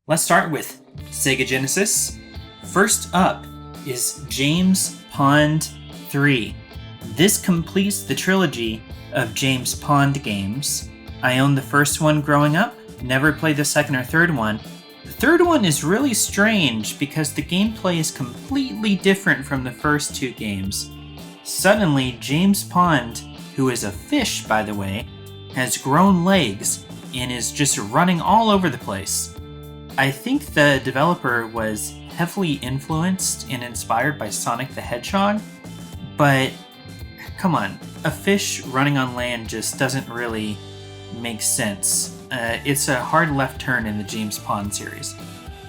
Let's start with Sega Genesis. First up is James Pond 3. This completes the trilogy of James Pond games. I owned the first one growing up, never played the second or third one. The third one is really strange because the gameplay is completely different from the first two games. Suddenly, James Pond, who is a fish by the way, has grown legs and is just running all over the place. I think the developer was heavily influenced and inspired by Sonic the Hedgehog, but come on, a fish running on land just doesn't really make sense. It's a hard left turn in the James Pond series.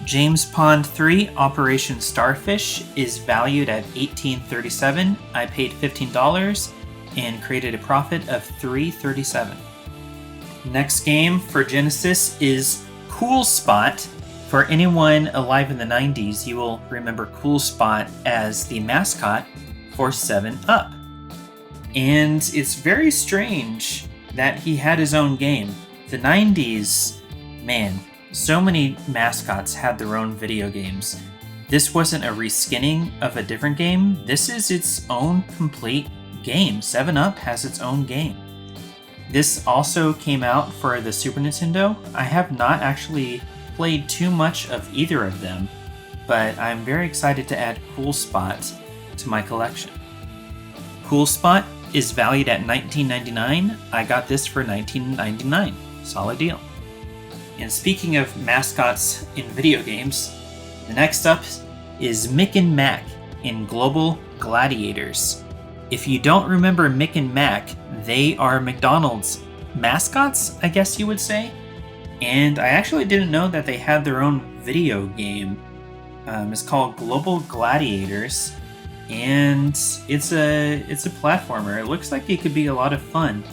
James Pond 3 Operation Starfish is valued at $18.37. I paid $15 and created a profit of $3.37. Next game for Genesis is Cool Spot. For anyone alive in the 90s, you will remember Cool Spot as the mascot for 7-Up. And it's very strange that he had his own game. The 90s, man, so many mascots had their own video games. This wasn't a reskinning of a different game. This is its own complete game. 7-Up has its own game. This also came out for the Super Nintendo. I have not actually played too much of either of them, but I'm very excited to add Cool Spot to my collection. Cool Spot is valued at $19.99. I got this for $19.99. Solid deal. And speaking of mascots in video games, the next up is Mick and Mac in Global Gladiators. If you don't remember Mick and Mac, they are McDonald's mascots, I guess you would say. And I actually didn't know that they had their own video game. It's called Global Gladiators, and it's a platformer. It looks like it could be a lot of fun.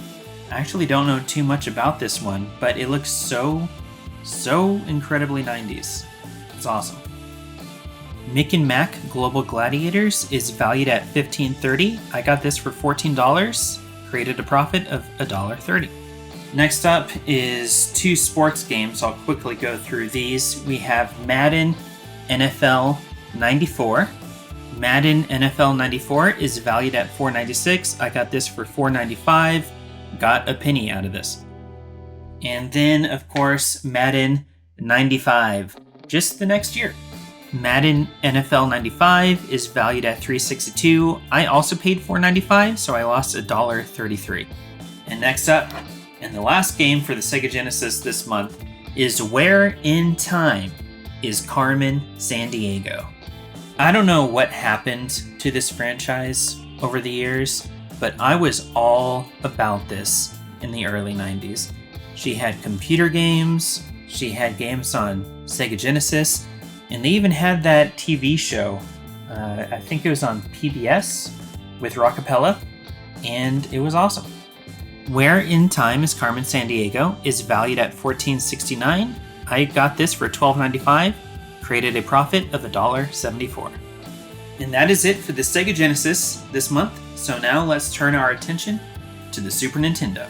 I actually don't know too much about this one, but it looks so incredibly 90s. It's awesome. Mick and Mac Global Gladiators is valued at $15.30. I got this for $14, created a profit of $1.30. Next up is two sports games. I'll quickly go through these. We have Madden NFL 94. Madden NFL 94 is valued at $4.96. I got this for $4.95. Got a penny out of this. And then, of course, Madden 95, just the next year. Madden NFL 95 is valued at $3.62. I also paid $4.95, so I lost $1.33. And next up, and the last game for the Sega Genesis this month is Where in Time is Carmen Sandiego. I don't know what happened to this franchise over the years, but I was all about this in the early 90s. She had computer games, she had games on Sega Genesis, and they even had that TV show. I think it was on PBS with Rockapella, and it was awesome. Where in Time is Carmen Sandiego is valued at $14.69. I got this for $12.95, created a profit of $1.74. And that is it for the Sega Genesis this month, so now let's turn our attention to the Super Nintendo.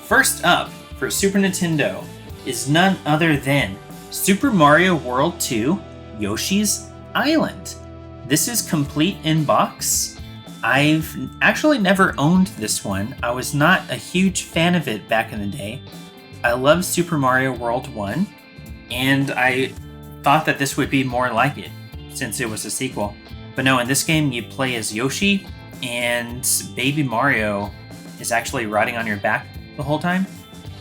First up for Super Nintendo is none other than Super Mario World 2 Yoshi's Island. This is complete in box. I've actually never owned this one. I was not a huge fan of it back in the day. I love Super Mario World 1, and I thought that this would be more like it since it was a sequel. But no, in this game you play as Yoshi, and Baby Mario is actually riding on your back the whole time.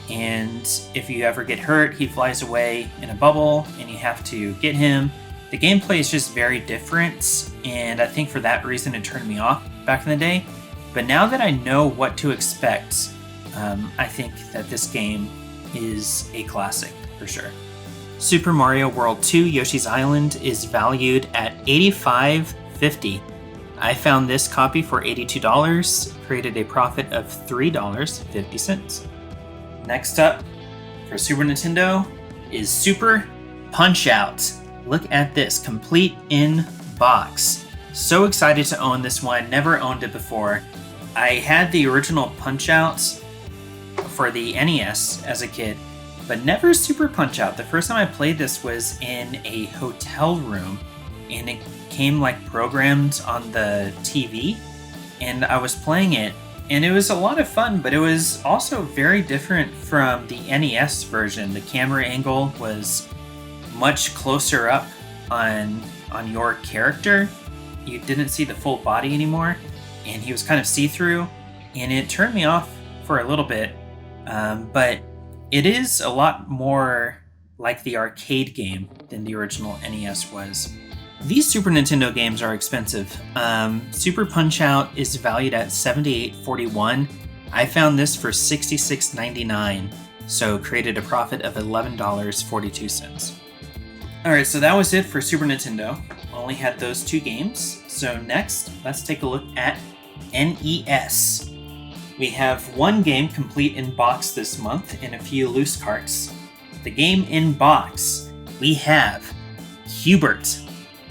And if you ever get hurt, he flies away in a bubble and you have to get him. The gameplay is just very different, and I think for that reason it turned me off back in the day. But now that I know what to expect, I think that this game is a classic for sure. Super Mario World 2 Yoshi's Island is valued at $85.50. I found this copy for $82, created a profit of $3.50. Next up for Super Nintendo is Super Punch-Out! Look at this, complete in box. So excited to own this one, never owned it before. I had the original Punch-Out for the NES as a kid, but never Super Punch-Out. The first time I played this was in a hotel room, and it came like programmed on the TV, and I was playing it, and it was a lot of fun, but it was also very different from the NES version. The camera angle was much closer up on your character. You didn't see the full body anymore, and he was kind of see-through, and it turned me off for a little bit, but it is a lot more like the arcade game than the original NES was. These Super Nintendo games are expensive. Super Punch-Out is valued at $78.41. I found this for $66.99, so created a profit of $11.42. Alright, so that was it for Super Nintendo. Only had those two games. So next, let's take a look at NES. We have one game complete in box this month and a few loose carts. The game in box, we have Q*bert.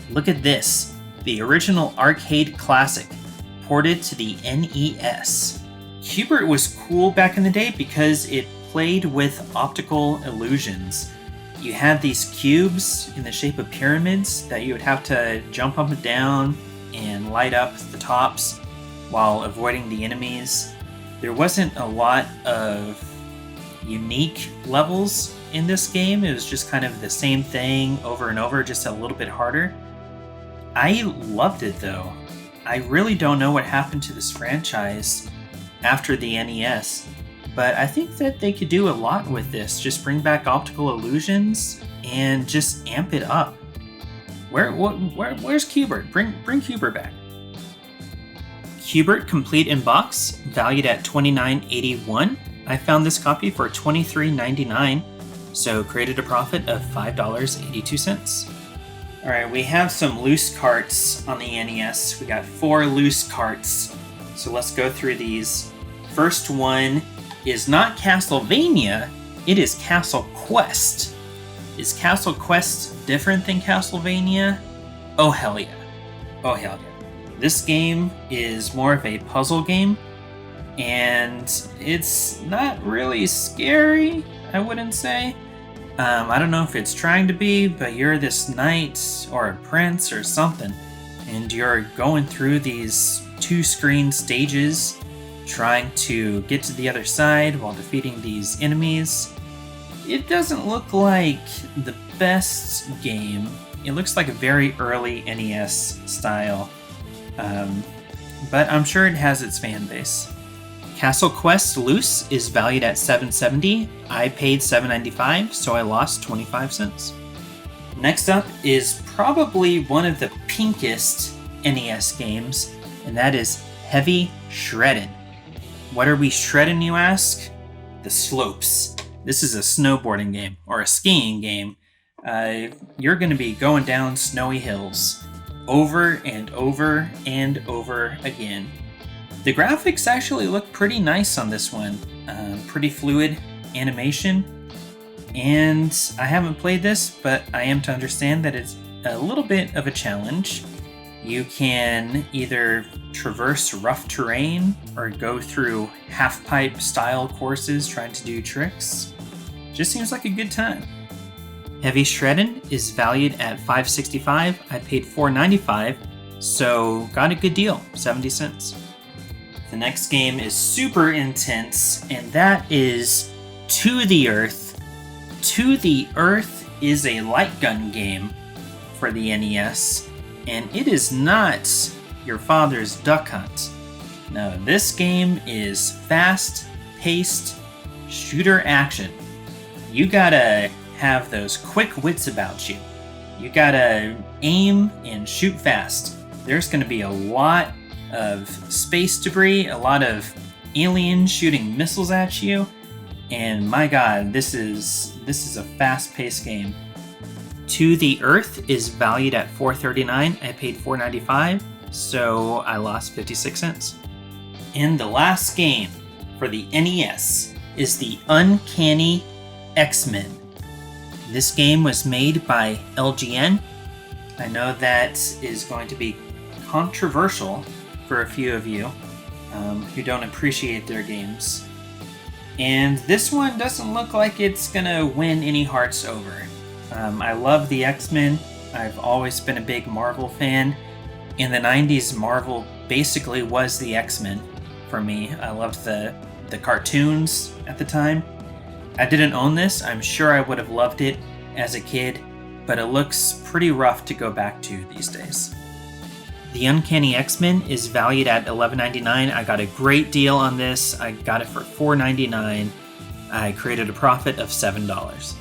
Look at this, the original arcade classic, ported to the NES. Q*bert was cool back in the day because it played with optical illusions. You had these cubes in the shape of pyramids that you would have to jump up and down and light up the tops while avoiding the enemies. There wasn't a lot of unique levels in this game. It was just kind of the same thing over and over, just a little bit harder. I loved it though. I really don't know what happened to this franchise after the NES, but I think that they could do a lot with this. Just bring back optical illusions and just amp it up. Where's Q*bert? Bring Q*bert back. Q*bert complete in box, valued at $29.81. I found this copy for $23.99, so created a profit of $5.82. Alright, we have some loose carts on the NES. We got 4 loose carts, so let's go through these. First one is not Castlevania, it is Castle Quest. Is Castle Quest different than Castlevania? Oh hell yeah. Oh hell yeah. This game is more of a puzzle game, and it's not really scary, I wouldn't say. I don't know if it's trying to be, but you're this knight or a prince or something, and you're going through these 2-screen stages trying to get to the other side while defeating these enemies. It doesn't look like the best game. It looks like a very early NES style. But I'm sure it has its fan base. Castle Quest Loose is valued at $7.70. I paid $7.95, so I lost 25 cents. Next up is probably one of the pinkest NES games, and that is Heavy Shredded. What are we shredding, you ask? The slopes. This is a snowboarding game, or a skiing game. You're going to be going down snowy hills over and over and over again. The graphics actually look pretty nice on this one. Pretty fluid animation. And I haven't played this, but I am to understand that it's a little bit of a challenge. You can either traverse rough terrain or go through half-pipe style courses trying to do tricks. Just seems like a good time. Heavy Shredded is valued at $5.65. I paid $4.95, so got a good deal, 70 cents. The next game is super intense, and that is To the Earth. To the Earth is a light gun game for the NES, and it is not your father's Duck Hunt. No, this game is fast-paced shooter action. You gotta have those quick wits about you. You gotta aim and shoot fast. There's gonna be a lot of space debris, a lot of aliens shooting missiles at you, and my god, this is a fast-paced game. To the Earth is valued at $4.39. I paid $4.95, so I lost 56 cents. And the last game for the NES is the Uncanny X-Men. This game was made by LGN. I know that is going to be controversial for a few of you who don't appreciate their games. And this one doesn't look like it's gonna win any hearts over. I love the X-Men. I've always been a big Marvel fan. In the 90s, Marvel basically was the X-Men for me. I loved the cartoons at the time. I didn't own this. I'm sure I would have loved it as a kid, but it looks pretty rough to go back to these days. The Uncanny X-Men is valued at $11.99. I got a great deal on this. I got it for $4.99. I created a profit of $7.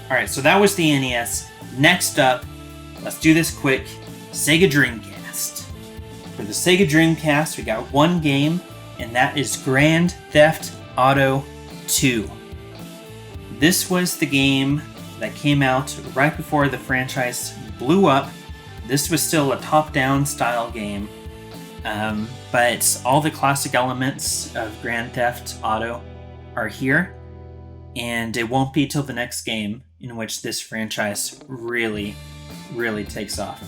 Alright, so that was the NES. Next up, let's do this quick. Sega Dreamcast. For the Sega Dreamcast, we got one game, and that is Grand Theft Auto 2. This was the game that came out right before the franchise blew up. This was still a top-down style game, but all the classic elements of Grand Theft Auto are here, and it won't be till the next game in which this franchise really takes off.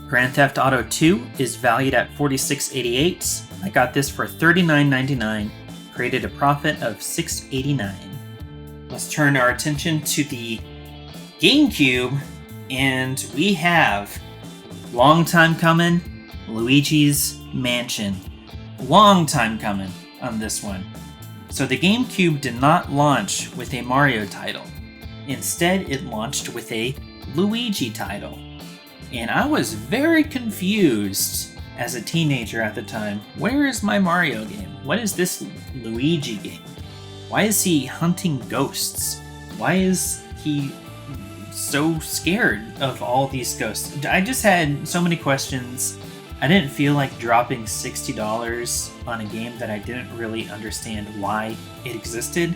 Grand Theft Auto 2 is valued at $46.88. I got this for $39.99, created a profit of $6.89. Let's turn our attention to the GameCube, and we have long time coming, Luigi's Mansion. Long time coming on this one. So the GameCube did not launch with a Mario title. Instead, it launched with a Luigi title. And I was very confused as a teenager at the time. Where is my Mario game? What is this Luigi game? Why is he hunting ghosts? Why is he so scared of all these ghosts? I just had so many questions. I didn't feel like dropping $60 on a game that I didn't really understand why it existed.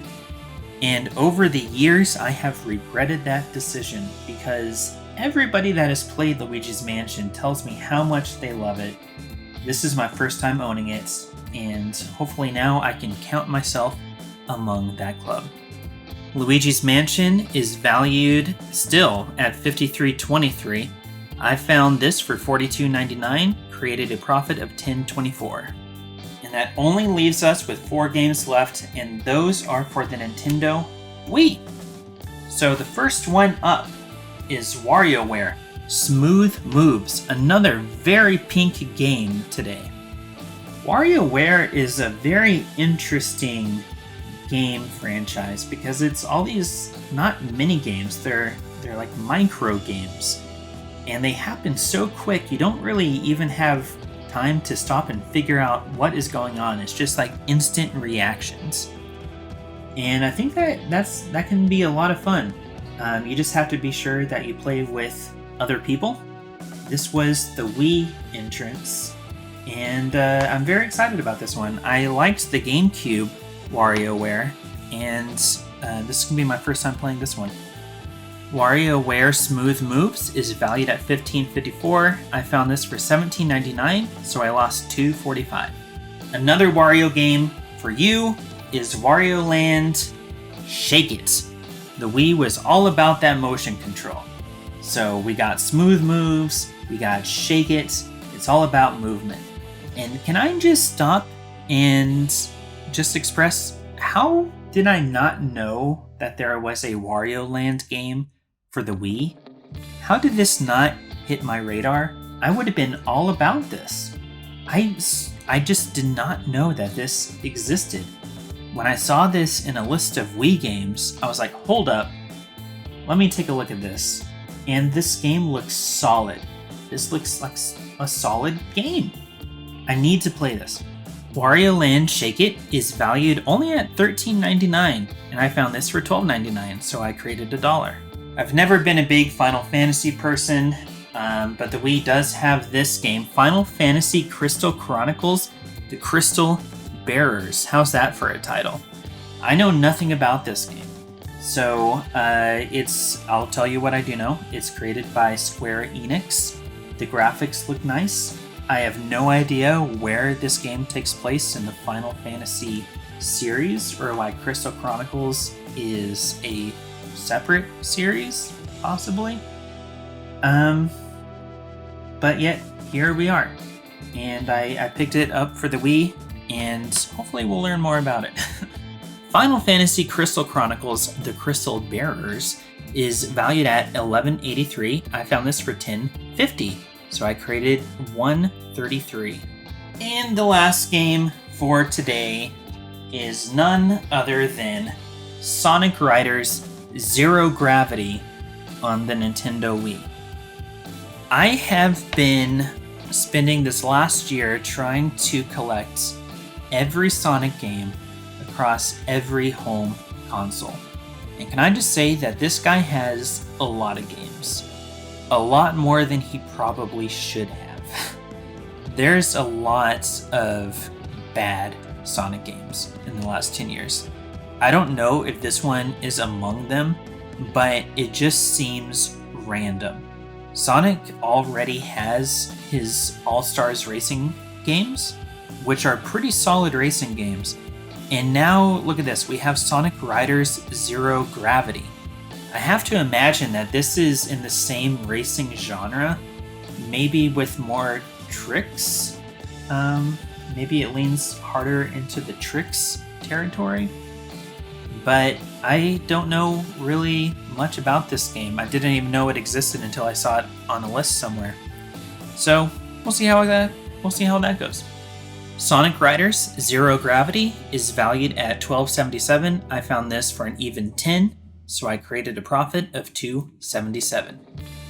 And over the years, I have regretted that decision because everybody that has played Luigi's Mansion tells me how much they love it. This is my first time owning it, and hopefully now I can count myself among that club. Luigi's Mansion is valued still at $53.23. I found this for $42.99, created a profit of $10.24. And that only leaves us with 4 games left, and those are for the Nintendo Wii. So the first one up is WarioWare Smooth Moves, another very pink game today. WarioWare is a very interesting game franchise because it's all these not mini games, they're like micro games, and they happen so quick you don't really even have time to stop and figure out what is going on. It's just like instant reactions, and I think that can be a lot of fun. You just have to be sure that you play with other people. This was the Wii entrance, and I'm very excited about this one. I liked the GameCube WarioWare, and this is going to be my first time playing this one. WarioWare Smooth Moves is valued at $15.54. I found this for $17.99, so I lost $2.45. Another Wario game for you is Wario Land Shake It. The Wii was all about that motion control. So we got Smooth Moves, we got Shake It, it's all about movement. And can I just stop and just express, how did I not know that there was a Wario Land game for the Wii? How did this not hit my radar? I would have been all about this. I just did not know that this existed. When I saw this in a list of Wii games, I was like, hold up, let me take a look at this. And this game looks solid. This looks like a solid game. I need to play this. Wario Land Shake It is valued only at $13.99, and I found this for $12.99, so I created $1. I've never been a big Final Fantasy person, but the Wii does have this game, Final Fantasy Crystal Chronicles: The Crystal Bearers. How's that for a title? I know nothing about this game, so I'll tell you what I do know. It's created by Square Enix. The graphics look nice. I have no idea where this game takes place in the Final Fantasy series, or why Crystal Chronicles is a separate series, possibly. But yet, here we are. And I picked it up for the Wii, and hopefully we'll learn more about it. Final Fantasy Crystal Chronicles The Crystal Bearers is valued at $11.83. I found this for $10.50, so I created 133. And the last game for today is none other than Sonic Riders Zero Gravity on the Nintendo Wii. I have been spending this last year trying to collect every Sonic game across every home console. And can I just say that this guy has a lot of games. A lot more than he probably should have. There's a lot of bad Sonic games in the last 10 years. I don't know if this one is among them, but it just seems random. Sonic already has his All-Stars Racing games, which are pretty solid racing games. And now, look at this, we have Sonic Riders Zero Gravity. I have to imagine that this is in the same racing genre, maybe with more tricks. Maybe it leans harder into the tricks territory. But I don't know really much about this game. I didn't even know it existed until I saw it on a list somewhere. So we'll see how that goes. Sonic Riders Zero Gravity is valued at $12.77. I found this for an even 10, so I created a profit of $2.77.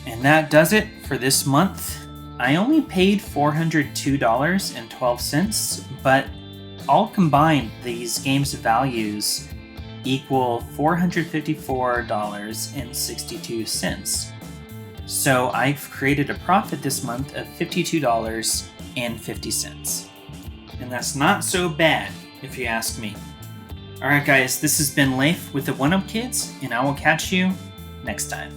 And that does it for this month. I only paid $402.12, but all combined, these games' values equal $454.62. So I've created a profit this month of $52.50. And that's not so bad, if you ask me. Alright guys, this has been Leif with the One Up Kids, and I will catch you next time.